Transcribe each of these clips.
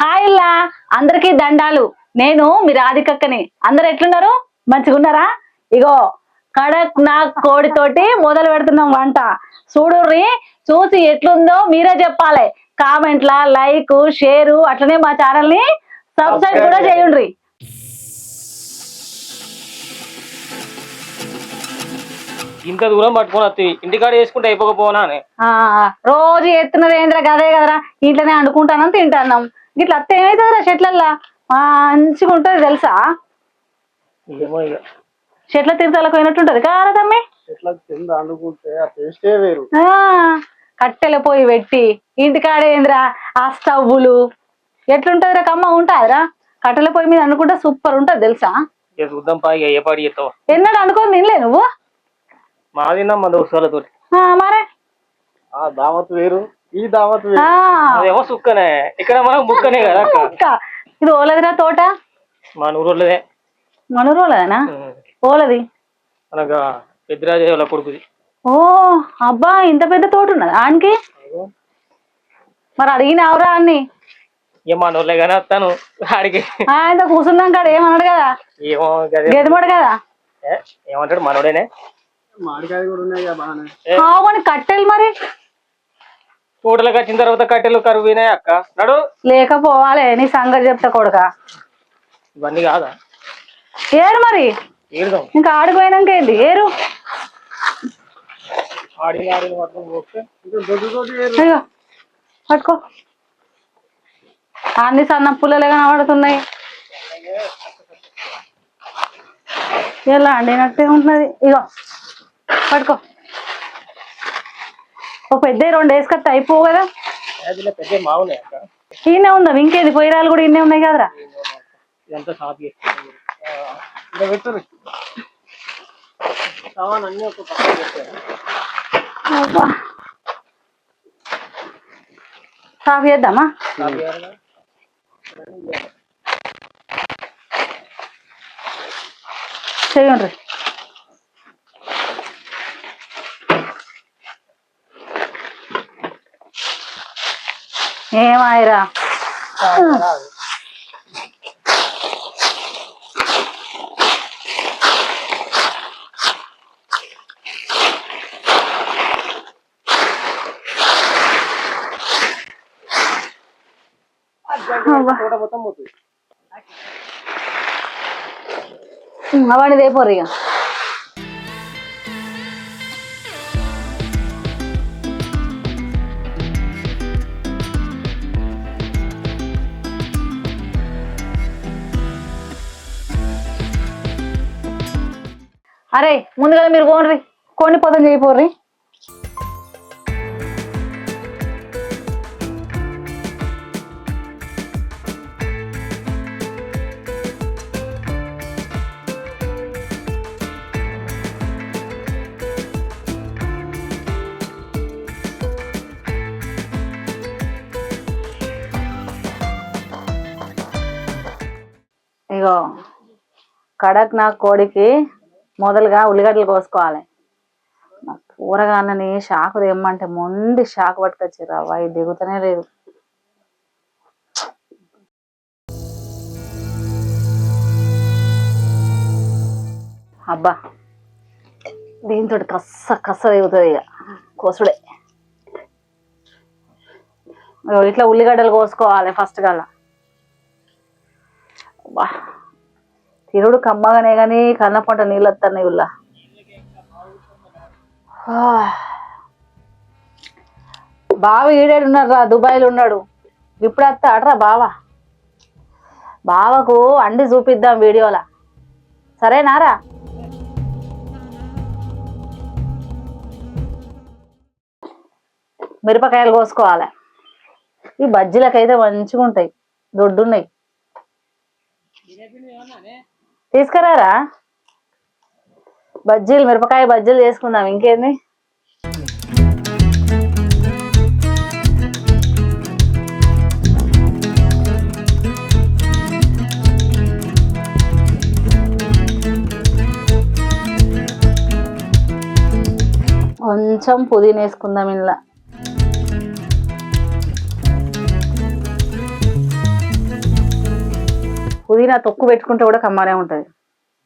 హాయిల్లా అందరికీ దండాలు. నేను మీ రాధికక్కని. అందరు ఎట్లున్నారు? మంచిగా ఉన్నారా? ఇగో కడక్ నాగ్ కోడితోటి మొదలు పెడుతున్నాం వంట. చూడుర్రి, చూసి ఎట్లుందో మీరే చెప్పాలి. కామెంట్ల లైక్ షేరు అట్లనే మా ఛానల్ ని సబ్స్క్రైబ్ కూడా చేయండి. ఇంత దూరం పట్టుకొని వస్తుంది, ఇంటికాడ వేసుకుంటే అయిపోకపోనా అని. రోజు ఎత్తున్నది ఏంద్ర గదే కదరా, ఇంట్లోనే వండుకుంటానం తింటాన్నాం. ఇట్లా అత్త ఏమవుతుందిరా చెట్లల్లా మంచిగా ఉంటది తెలుసా. ఏమో ఇక చెట్ల తీర్థాలకు పోయినట్టుంటది కారా తమ్మి. కట్టెల పోయి పెట్టి ఇంటికాడేంద్రా ఆ స్టవ్వులు ఎట్లుంటదిరా, కమ్మ ఉంటాదిరా. కట్టెల పొయ్యి మీద అనుకుంటే సూపర్ ఉంటది తెలుసా. చూద్దాం పా, ఏ పాడి చేస్తావు. ఎన్నడూ అనుకోని తినలే నువ్వు? మా తిన్నాం మన దోస్తులతో. మరే దావత్ వేరు, ఈ దావత్ వేరు. అదేమో సుక్కనే, ఇక్కడ మనం బుక్కనే కదా అక్క. ఇది ఓలదిరా తోట. మా నూరులోదే. మన ఊరోలేనా? ఓలది అనగా పెద్దరాజు వాళ్ళ కొడుకుది. ఓ అబ్బా, ఇంత పెద్ద తోట ఉన్నది ఆనికి. మరి అడిగినావురా అన్ని? ఏం మా నూరులే కానీ వస్తాను ఆడికి. ఇంత కూర్చున్నాం కాడ ఏమన్నాడు కదా, ఏమో గెదమడు కదా. ఏమంటాడు మనోడేనే. మామిడికాయ కూడా ఉన్నాయి. కట్టెలు మరి తోటలకు వచ్చిన తర్వాత కట్టెలు కరువునాయి అక్క. నడు లేకపోవాలి, నీ సంగతి చెప్తా కొడుక. ఇవన్నీ కాదా ఏరు మరి? ఇంకా ఆడిపోయినాక ఏంటి ఏరు. పట్టుకో, అన్ని సన్న పుల్లలే కనబడుతున్నాయి. ఎలా అండినట్టే ఉంటున్నది. ఇగో పట్టుకో, ఒక పెద్ద 2 వేసుకొస్తే అయిపోవు కదా. ఈయనే ఉందా ఇంకేది, పొయ్యిరాలు కూడా ఇన్నే ఉన్నాయి కదరా. సాఫ్ చేద్దామా? చేయండి. ఏమాయరా అవన్నీ దేపోరు ఇక. అరే ముందుగా మీరు పోండ్రి, కొన్ని పొద్దున చేయిపోర్రి. ఇగో కడక్ నాగ్ కోడికి మొదలుగా ఉల్లిగడ్డలు కోసుకోవాలి. కూరగాయలని షాకు తెమ్మంటే మొండి షాకు పట్టుకొచ్చారు. అవి దిగుతూనే లేదు. అబ్బా, దీంతో కస్స దిగుతుంది ఇక కోసుడే. ఇట్లా ఉల్లిగడ్డలు కోసుకోవాలి ఫస్ట్ గల. అబ్బా, తిరుడు కమ్మగానే కానీ కన్న పంట నీళ్ళు వస్తున్నాయి ఉల్లా. బావ ఈడేడు ఉన్నాడు రా, దుబాయ్లో ఉన్నాడు. ఇప్పుడు వస్తాడరా బావ. బావకు అండి చూపిద్దాం వీడియోలా, సరేనారా? మిరపకాయలు కోసుకోవాలి. ఈ బజ్జీలకైతే మంచిగా ఉంటాయి, దొడ్డున్నాయి. తీసుకురారా బజ్జీలు, మిరపకాయ బజ్జీలు చేసుకుందాం. ఇంకేంది, కొంచెం పుదీనా వేసుకుందాం ఇందులో. పుదీనా తొక్కు పెట్టుకుంటే కూడా కమ్మనే ఉంటుంది.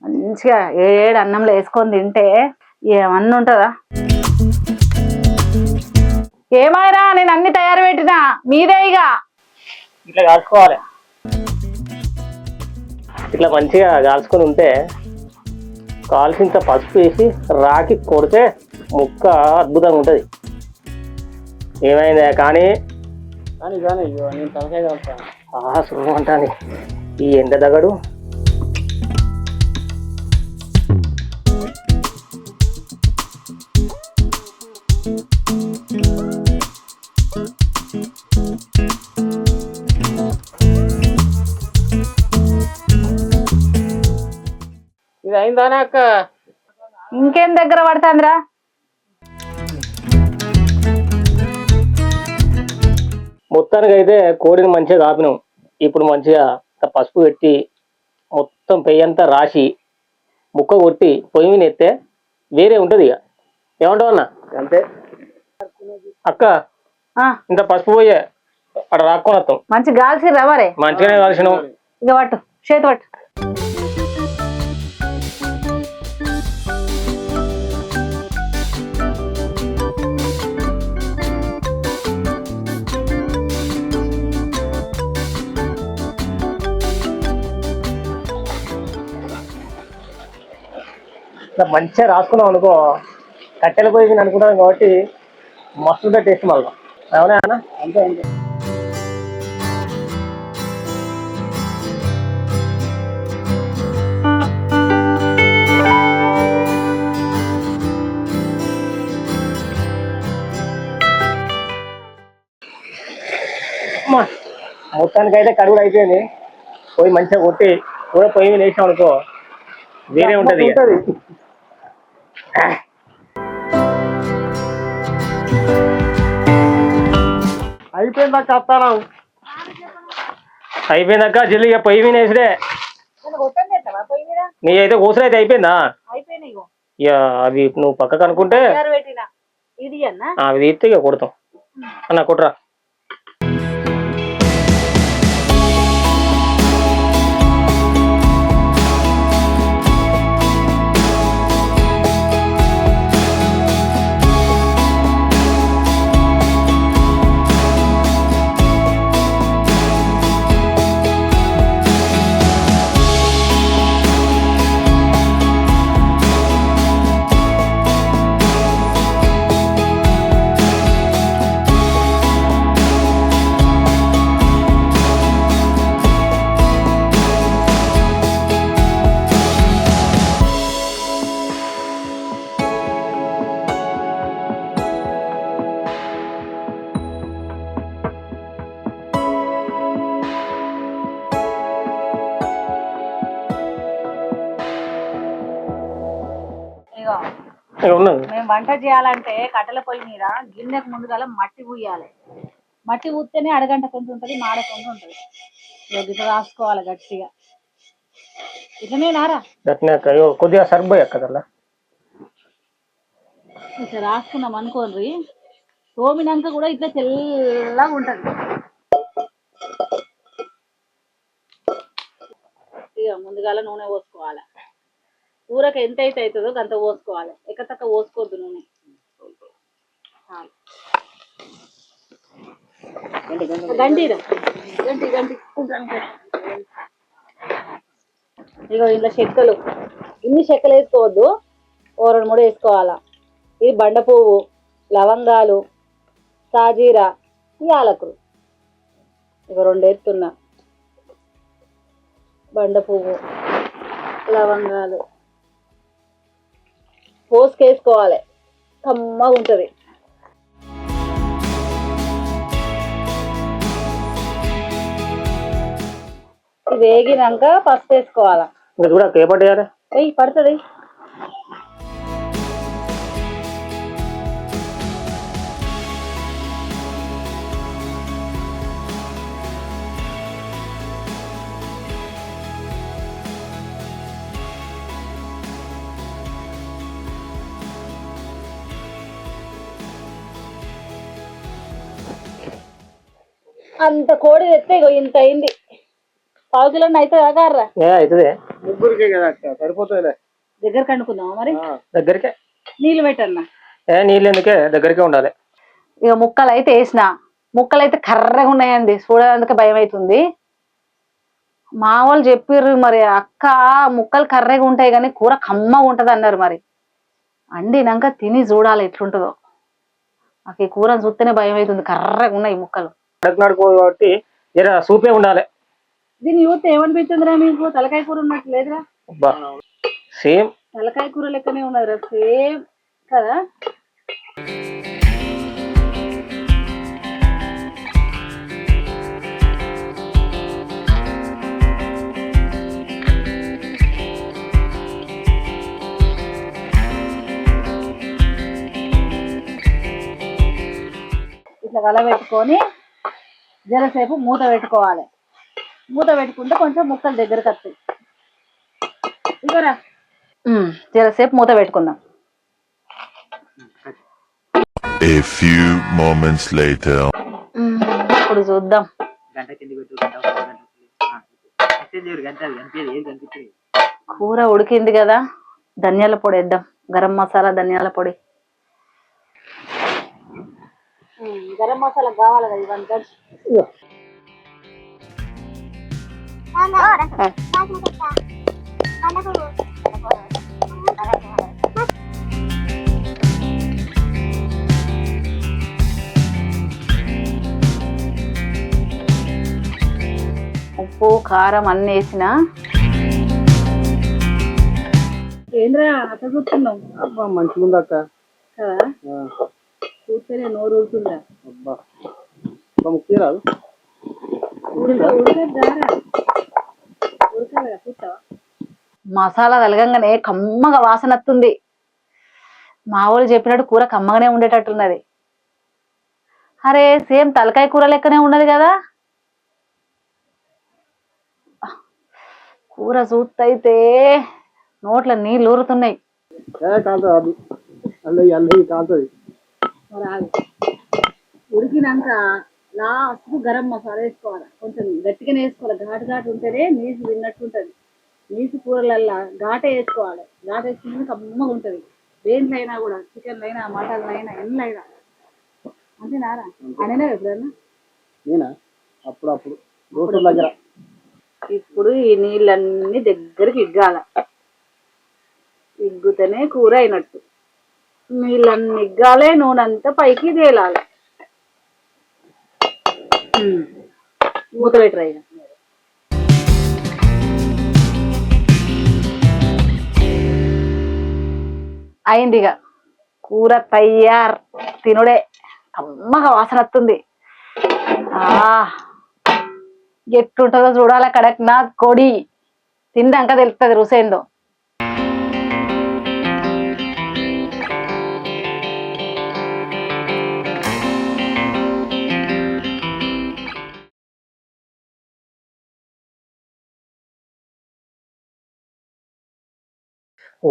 మంచిగా ఏడు అన్నంలో వేసుకొని తింటే ఏమన్నా ఉంటుందా? ఏమైనా నేను అన్ని తయారు పెట్టినా, మీదే ఇక. ఇట్లా కాల్చుకోవాలి, ఇట్లా మంచిగా కాల్చుకొని ఉంటే కాల్చింత పసుపు వేసి రాకి కొడితే ముక్క అద్భుతంగా ఉంటుంది. ఏమైందా కానీ నేను తలకాయ కాల్చాను సుఖం అంటాను ఈ ఎండ దగడు. ఇది అయిందానే అక్క? ఇంకేం దగ్గర పడుతుందిరా? మొత్తానికి అయితే కోడిని మంచిగా కాపినాం. ఇప్పుడు మంచిగా పసుపు పెట్టి మొత్తం పెయ్యంతా రాసి ముక్క కొట్టి పొయ్యి మీద ఎత్తే వేరే ఉంటుంది. ఇక ఏమంటావు అన్న? అంతే అక్క, ఇంత పసుపు పోయే అక్కడ రాక్కొని వస్తాం. మంచి గాల్సి రవరే, మంచిగానే కాల్సినాం. ఇక పట్టు, చేతి పట్టు. మంచిగా రాసుకున్నాం అనుకో, కట్టెల పొయ్యి అనుకుంటాం కాబట్టి మస్తు టేస్ట్ మళ్ళీ. అవునా అన్న? అంతే అంతే. మొత్తానికి అయితే కడుగులు అయిపోయింది. పొయ్యి మంచిగా కొట్టి కూడా పొయ్యి మీద వేసాం అనుకో వేరే ఉంటది. అయిపోయిందాక వస్తాను. అయిపోయిందాక జల్లి పొయ్యి మీద వేసిడే. నీ అయితే కూసలు అయితే అయిపోయిందా? ఇక అవి నువ్వు పక్కకు అనుకుంటే అవి తీస్తే ఇక కొడతాం. అన్న కొట్రా. మేము వంట చేయాలంటే కట్టెల పొయ్యి మీద గిన్నెకు ముందుగా మట్టి పూయాలి. మట్టి పూస్తేనే అడగంట కొంచెం ఉంటుంది, మాడకుండా ఉంటుంది. ఇట్లా రాసుకోవాలి గట్టిగా. ఇట్లనే నారా కొద్దిగా సరిపోయా కదా. ఇట్లా రాసుకున్నాం అనుకోండి, తోమినాక కూడా ఇట్లా తెల్లగా ఉంటుంది. ఇక ముందుగా నూనె పోసుకోవాలి. కూరకు ఎంత అయితే అవుతుందో అంత పోసుకోవాలి, ఎక్కతక్క పోసుకోవద్దు నూనె. గంటి గంటి గంటి ఇగో ఇంట్లో చెక్కలు, ఇన్ని చెక్కలు వేసుకోవద్దు, ఓ 2-3 వేసుకోవాలా. ఇది బండ పువ్వు, లవంగాలు, సాజీరా, యాలకులు. ఇక 2 వేస్తున్నా. బండ పువ్వు, లవంగాలు పోసుకేసుకోవాలి, కమ్మగా ఉంటుంది. వేగినాక పసుపు వేసుకోవాలా. పడుతుంది. అంత కోడి తెస్తే ఇంత అయింది. పావు కిలో అయితే కాకర్రా అవుతుంది ముగ్గురికే కదా అక్క సరిపోతుందిలే. దగ్గర కండుకుందామా మరి దగ్గరికే. నీళ్ళు పెట్టన్నా నీళ్ళు ఎందుకే, దగ్గరికే ఉండాలి. ఇక ముక్కలు అయితే వేసిన ముక్కలు అయితే కర్రగా ఉన్నాయండి, చూడడానికి భయం అవుతుంది. మా వాళ్ళు చెప్పిర్రు మరి అక్క ముక్కలు కర్రగా ఉంటాయి కానీ కూర కమ్మగా ఉంటది అన్నారు. మరి అండినాక తిని చూడాలి ఎట్లుంటుందో. నాకు ఈ కూర చూస్తేనే భయం అవుతుంది, కర్రగా ఉన్నాయి ముక్కలు. నడుకో కాబట్టి జర సూపే ఉండాలి. దీన్ని చూస్తే ఏమనిపిస్తుందిరా మీకు? తలకాయ కూర ఉన్నట్టు లేదురా? సేమ్ తలకాయ కూర లెక్కనే ఉన్నదిరా, సేమ్ కదా. ఇట్లా కలబెట్టుకొని జరసేపు మూత పెట్టుకోవాలి. మూత పెట్టుకుంటే కొంచెం ముక్కలు దగ్గరకు వస్తాయి. ఇగోరా జరసేపు మూత పెట్టుకుందాం. A few moments later. ఇప్పుడు చూద్దాం. కూర ఉడికింది కదా, ధనియాల పొడి వేద్దాం. గరం మసాలా, ధనియాల పొడి. గరం మసాలా కావాలి కదా ఇవన్నీ. ఉప్పు కారం అన్ని వేసిన. ఏంద్రా అట్లా చూస్తున్నావు? అబ్బా మంచిగా ఉంది అక్క కదా, చూస్తేనే నోరు ఊరుతుందా. అబ్బా ముఖ్య రాదు మసాలా తలగంగానే కమ్మగా వాసన వస్తుంది. మా వాళ్ళు చెప్పినట్టు కూర కమ్మగానే ఉండేటట్టున్నది. అరే సేమ్ తలకాయ కూర లెక్కనే ఉన్నది కదా కూర. చూస్తైతే నోట్ల నీళ్ళు ఊరుతున్నాయి. కాలుతుంది అల్లయ్య అల్లయ్య కాలుతుంది. ఉడికినాక లాస్ట్ గరం మసాలా వేసుకోవాలి. కొంచెం గట్టిగానే వేసుకోవాలి, ఘాటు ఘాటు ఉంటేనే నీసు తిన్నట్టు ఉంటుంది. నీసు కూరలల్లా ఘాటే వేసుకోవాలి. ఘాటు వేసుకుంటే కమ్మగా ఉంటుంది. దేంట్లో అయినా కూడా, చికెన్ అయినా మటన్ అయినా ఎన్ని అయినా అంతేనారా? అనేనా ఎప్పుడన్నా? నేనా అప్పుడప్పుడు దోస్తుల దగ్గర. ఇప్పుడు ఈ నీళ్ళన్నీ దగ్గరికి ఇగ్గాల. ఇగ్గుతేనే కూర అయినట్టు. నీళ్ళన్నీ ఇగ్గాలే, నూనె అంతా పైకి తేలాలి. మూత పెట్టరా ఇక. అయిందిగా కూర తయారు. తినుడే. కమ్మగా వాసన వస్తుంది. ఎట్లుంటుందో చూడాలి. కడక్నాథ్ కోడి తిన్నాక తెలుస్తుంది రుసేందో.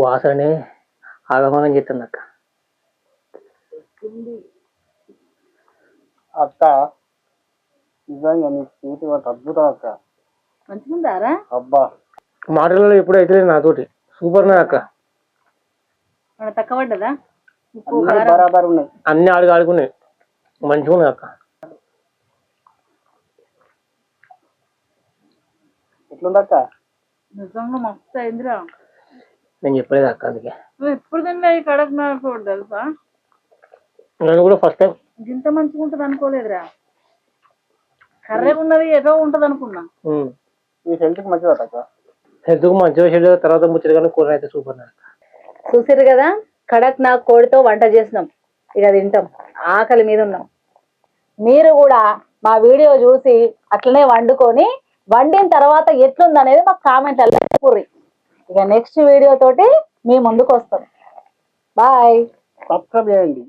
వాసనే ఆగమనం చెప్తుంది అక్క. అక్క నిజంగా నీకు చేతి వాటి అద్భుతం అక్క. మంచిగుందారా? అబ్బా మాటలలో ఎప్పుడు అయితే నాతోటి సూపర్ నా అక్క. తక్కువ పడ్డదా? బరాబర్ ఉన్నాయి, అన్ని ఆడుకున్నాయి. మంచిగా ఉన్నాయి అక్క. ఎట్లుంది అక్క? నిజంగా మస్తు అయిందిరా. నేను చెప్పలేదు అక్క, అందుకే నువ్వు ఎప్పుడు తిన్నా ఈ కడక్నాథ్ కోడి తెలుసా? నేను కూడా ఫస్ట్ టైం. ఇంత మంచిగా ఉంటుంది అనుకోలేదురా. కర్రెగా ఉన్నది ఏదో ఉంటది అనుకున్నా. ఈ హెల్త్కి మంచిది అక్క. హెల్త్కు మంచిగా తర్వాత ముచ్చట కానీ కూర అయితే సూపర్. చూసారు కదా, కడక్నాథ్ కోడితో వంట చేసినాం. ఇక తింటాం, ఆకలి మీద ఉన్నాం. మీరు కూడా మా వీడియో చూసి అట్లనే వండుకొని వండిన తర్వాత ఎట్లుంది అనేది మాకు కామెంట్లలో చెప్పుర్రి. ఇక నెక్స్ట్ వీడియో తోటి మీ ముందుకు వస్తాం. బాయ్. సబ్స్క్రైబ్ చేయండి.